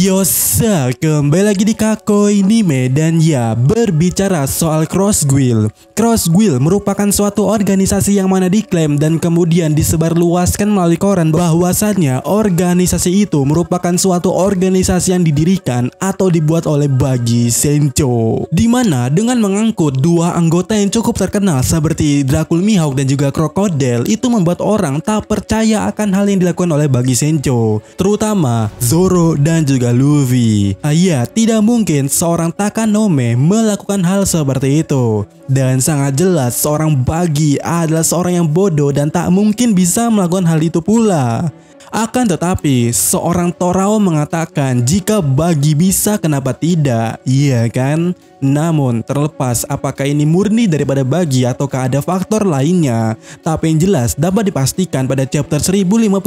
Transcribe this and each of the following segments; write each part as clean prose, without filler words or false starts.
Yosa, kembali lagi di Kakoi Anime dan ya, berbicara soal Cross Guild. Cross Guild merupakan suatu organisasi yang mana diklaim dan kemudian disebarluaskan melalui koran bahwasannya organisasi itu merupakan suatu organisasi yang didirikan atau dibuat oleh Bagi Sencho. Dimana dengan mengangkut dua anggota yang cukup terkenal seperti Dracul Mihawk dan juga Crocodile, itu membuat orang tak percaya akan hal yang dilakukan oleh Bagi Sencho, terutama Zoro dan juga Luffy. Ya, tidak mungkin seorang Takanome melakukan hal seperti itu. Dan sangat jelas seorang Bagi adalah seorang yang bodoh dan tak mungkin bisa melakukan hal itu pula. Akan tetapi, seorang Torao mengatakan jika Bagi bisa, kenapa tidak? Iya kan? Namun, terlepas apakah ini murni daripada Bagi ataukah ada faktor lainnya, tapi yang jelas dapat dipastikan pada chapter 1056,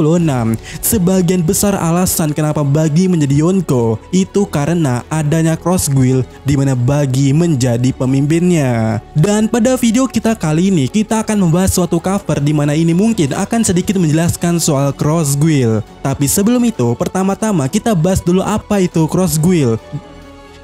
sebagian besar alasan kenapa Bagi menjadi Yonko itu karena adanya Cross Guild di mana Bagi menjadi pemimpinnya. Dan pada video kita kali ini, kita akan membahas suatu cover di mana ini mungkin akan sedikit menjelaskan soal Cross Guild. Tapi sebelum itu, pertama-tama kita bahas dulu apa itu Cross Guild.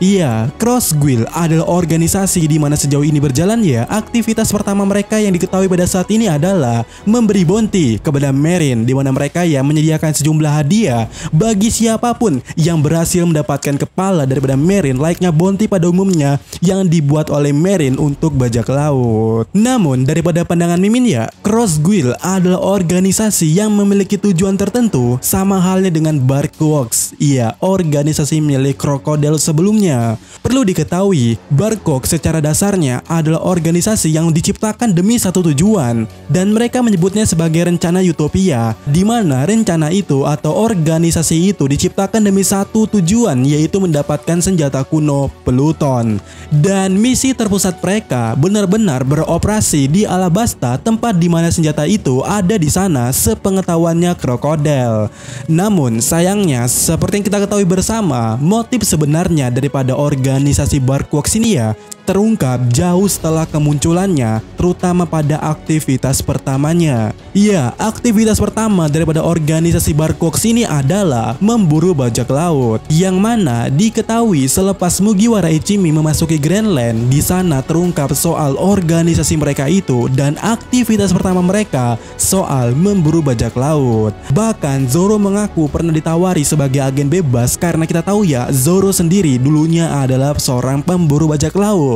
Iya, Cross Guild adalah organisasi di mana sejauh ini berjalan ya, aktivitas pertama mereka yang diketahui pada saat ini adalah memberi bounty kepada Marine, di mana mereka ya menyediakan sejumlah hadiah bagi siapapun yang berhasil mendapatkan kepala daripada Marine, layaknya bounty pada umumnya yang dibuat oleh Marine untuk bajak laut. Namun daripada pandangan Mimin ya, Cross Guild adalah organisasi yang memiliki tujuan tertentu, sama halnya dengan Barkworks. Iya, organisasi milik Crocodile sebelumnya. Perlu diketahui, Barkworks secara dasarnya adalah organisasi yang diciptakan demi satu tujuan, dan mereka menyebutnya sebagai rencana Utopia, di mana rencana itu atau organisasi itu diciptakan demi satu tujuan, yaitu mendapatkan senjata kuno Pluton. Dan misi terpusat mereka benar-benar beroperasi di Alabasta, tempat di mana senjata itu ada di sana sepengetahuannya Crocodile. Namun sayangnya, seperti yang kita ketahui bersama, motif sebenarnya daripada organisasi Barkworks ini ya terungkap jauh setelah kemunculannya, terutama pada aktivitas pertamanya. Ya, aktivitas pertama daripada organisasi Barkworks ini adalah memburu bajak laut, yang mana diketahui selepas Mugiwara Ichimi memasuki Grandland, di sana terungkap soal organisasi mereka itu dan aktivitas pertama mereka soal memburu bajak laut. Bahkan Zoro mengaku pernah ditawari sebagai agen bebas karena kita tahu ya, Zoro sendiri dulunya adalah seorang pemburu bajak laut.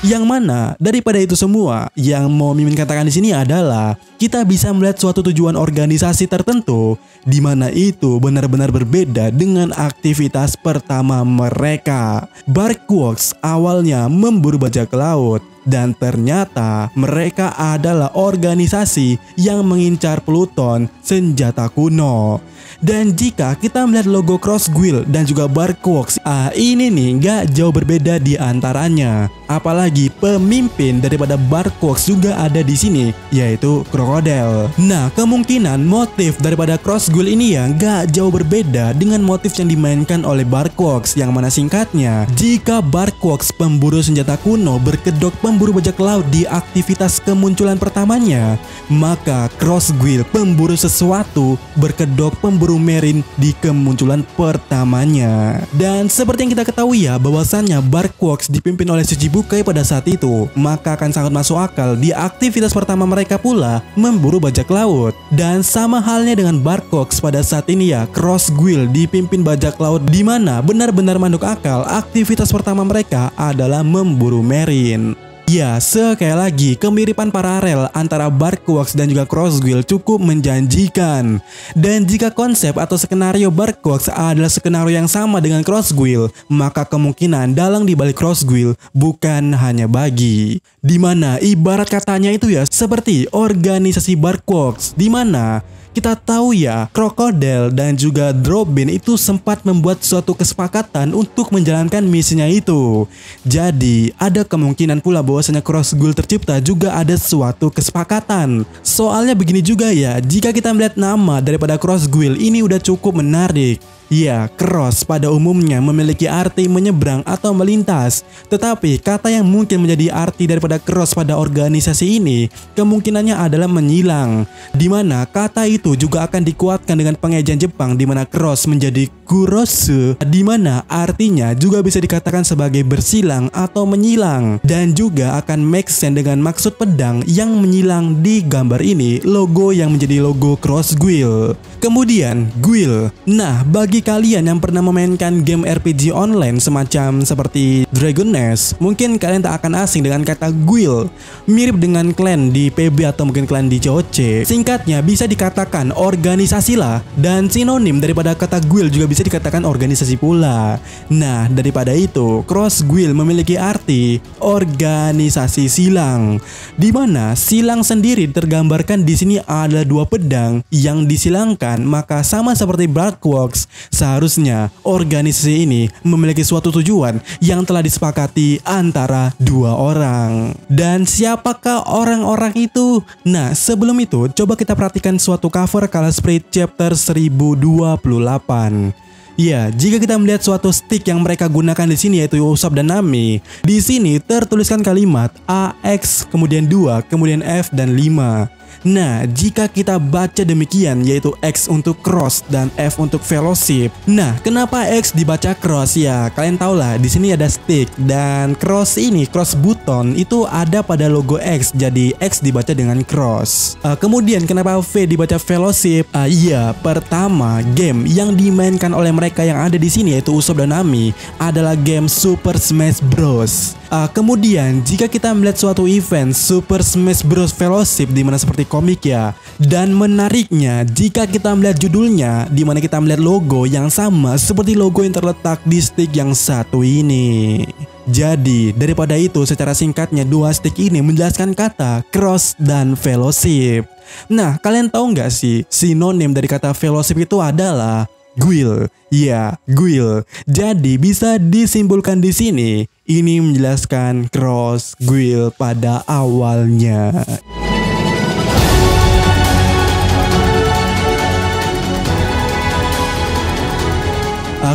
Yang mana daripada itu semua, yang mau Mimin katakan di sini adalah kita bisa melihat suatu tujuan organisasi tertentu di mana itu benar-benar berbeda dengan aktivitas pertama mereka. Barkworks awalnya memburu bajak laut, dan ternyata mereka adalah organisasi yang mengincar Pluton, senjata kuno. Dan jika kita melihat logo Cross Guild dan juga Barkworks, ini nih nggak jauh berbeda di antaranya. Apalagi pemimpin daripada Barkworks juga ada di sini, yaitu Crocodile. Nah, kemungkinan motif daripada Cross Guild ini ya nggak jauh berbeda dengan motif yang dimainkan oleh Barkworks, yang mana singkatnya, jika Barkworks pemburu senjata kuno berkedok pemburu bajak laut di aktivitas kemunculan pertamanya, maka Cross Guild pemburu sesuatu berkedok pemburu Marine di kemunculan pertamanya. Dan seperti yang kita ketahui ya, bahwasannya Barkworks dipimpin oleh Shichibukai pada saat itu, maka akan sangat masuk akal di aktivitas pertama mereka pula memburu bajak laut. Dan sama halnya dengan Barkworks pada saat ini ya, Cross Guild dipimpin bajak laut, di mana benar-benar masuk akal aktivitas pertama mereka adalah memburu Marine. Ya, sekali lagi kemiripan paralel antara Barkworks dan juga Cross Guild cukup menjanjikan. Dan jika konsep atau skenario Barkworks adalah skenario yang sama dengan Cross Guild, maka kemungkinan dalang di balik Cross Guild bukan hanya Bagi. Dimana ibarat katanya itu ya seperti organisasi Barkworks, dimana kita tahu ya, Crocodile dan juga Drobin itu sempat membuat suatu kesepakatan untuk menjalankan misinya itu. Jadi, ada kemungkinan pula bahwasanya Cross Guild tercipta juga ada suatu kesepakatan. Soalnya begini juga ya, jika kita melihat nama daripada Cross Guild ini udah cukup menarik. Ya, cross pada umumnya memiliki arti menyeberang atau melintas. Tetapi kata yang mungkin menjadi arti daripada cross pada organisasi ini kemungkinannya adalah menyilang, di mana kata itu juga akan dikuatkan dengan pengejaan Jepang di mana cross menjadi kurosu, di mana artinya juga bisa dikatakan sebagai bersilang atau menyilang, dan juga akan make sense dengan maksud pedang yang menyilang di gambar ini, logo yang menjadi logo Cross Guild. Kemudian guild. Nah, bagi kalian yang pernah memainkan game RPG online semacam seperti Dragon Nest, mungkin kalian tak akan asing dengan kata guild. Mirip dengan clan di PB atau mungkin clan di COC. Singkatnya bisa dikatakan organisasi lah, dan sinonim daripada kata guild juga bisa dikatakan organisasi pula. Nah, daripada itu, Cross Guild memiliki arti organisasi silang, di mana silang sendiri tergambarkan di sini ada dua pedang yang disilangkan. Maka sama seperti Blackworks, seharusnya organisasi ini memiliki suatu tujuan yang telah disepakati antara dua orang. Dan siapakah orang-orang itu? Nah, sebelum itu coba kita perhatikan suatu cover Kala Spirit chapter 1028. Ya, jika kita melihat suatu stick yang mereka gunakan di sini yaitu Usopp dan Nami, di sini tertuliskan kalimat AX, kemudian 2, kemudian F dan 5. Nah, jika kita baca demikian yaitu X untuk cross dan F untuk fellowship. Nah, kenapa X dibaca cross ya? Kalian tahu lah, di sini ada stick dan cross ini, cross button itu ada pada logo X, jadi X dibaca dengan cross. Kemudian kenapa V dibaca fellowship? Iya, pertama game yang dimainkan oleh mereka yang ada di sini yaitu Usopp dan Nami adalah game Super Smash Bros. Kemudian jika kita melihat suatu event Super Smash Bros Fellowship di mana seperti komik ya, dan menariknya jika kita melihat judulnya di mana kita melihat logo yang sama seperti logo yang terletak di stick yang satu ini. Jadi daripada itu secara singkatnya dua stick ini menjelaskan kata cross dan fellowship. Nah, kalian tahu nggak sih sinonim dari kata fellowship itu adalah guild. Ya, guild. Jadi bisa disimpulkan di sini ini menjelaskan Cross Guild pada awalnya.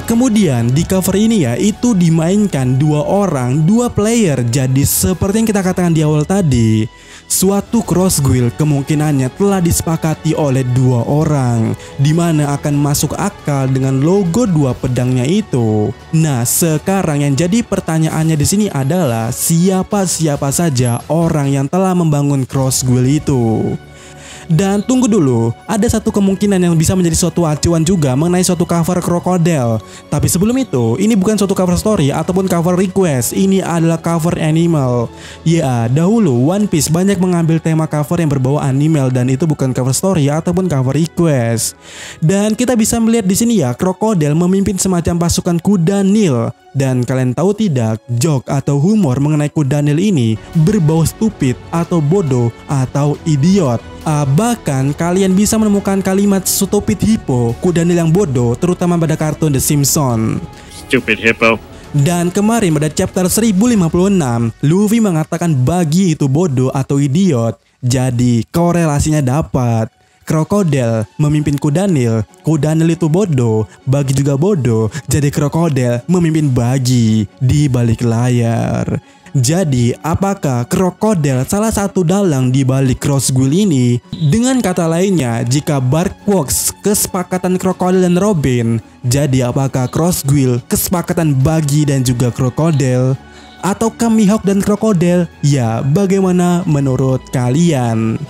Kemudian di cover ini ya itu dimainkan dua orang, dua player. Jadi seperti yang kita katakan di awal tadi, suatu Cross Guild kemungkinannya telah disepakati oleh dua orang, di mana akan masuk akal dengan logo dua pedangnya itu. Nah, sekarang yang jadi pertanyaannya di sini adalah siapa saja orang yang telah membangun Cross Guild itu. Dan tunggu dulu, ada satu kemungkinan yang bisa menjadi suatu acuan juga mengenai suatu cover Crocodile. Tapi sebelum itu, ini bukan suatu cover story ataupun cover request, ini adalah cover animal. Ya, dahulu One Piece banyak mengambil tema cover yang berbau animal dan itu bukan cover story ataupun cover request. Dan kita bisa melihat di sini ya, Crocodile memimpin semacam pasukan kuda Nil. Dan kalian tahu tidak, joke atau humor mengenai kuda Nil ini berbau stupid atau bodoh atau idiot. Bahkan kalian bisa menemukan kalimat stupid hippo, kuda Nil yang bodoh, terutama pada kartun The Simpsons. Stupid hippo. Dan kemarin pada chapter 1056, Luffy mengatakan bagi itu bodoh atau idiot. Jadi korelasinya dapat. Crocodile memimpin kuda Nil itu bodoh, bagi juga bodoh, jadi Crocodile memimpin bagi di balik layar. Jadi apakah Crocodile salah satu dalang di balik Cross Guild ini? Dengan kata lainnya, jika Barkworks kesepakatan Crocodile dan Robin, jadi apakah Cross Guild kesepakatan bagi dan juga Crocodile? Atau Mihawk dan Crocodile? Ya, bagaimana menurut kalian?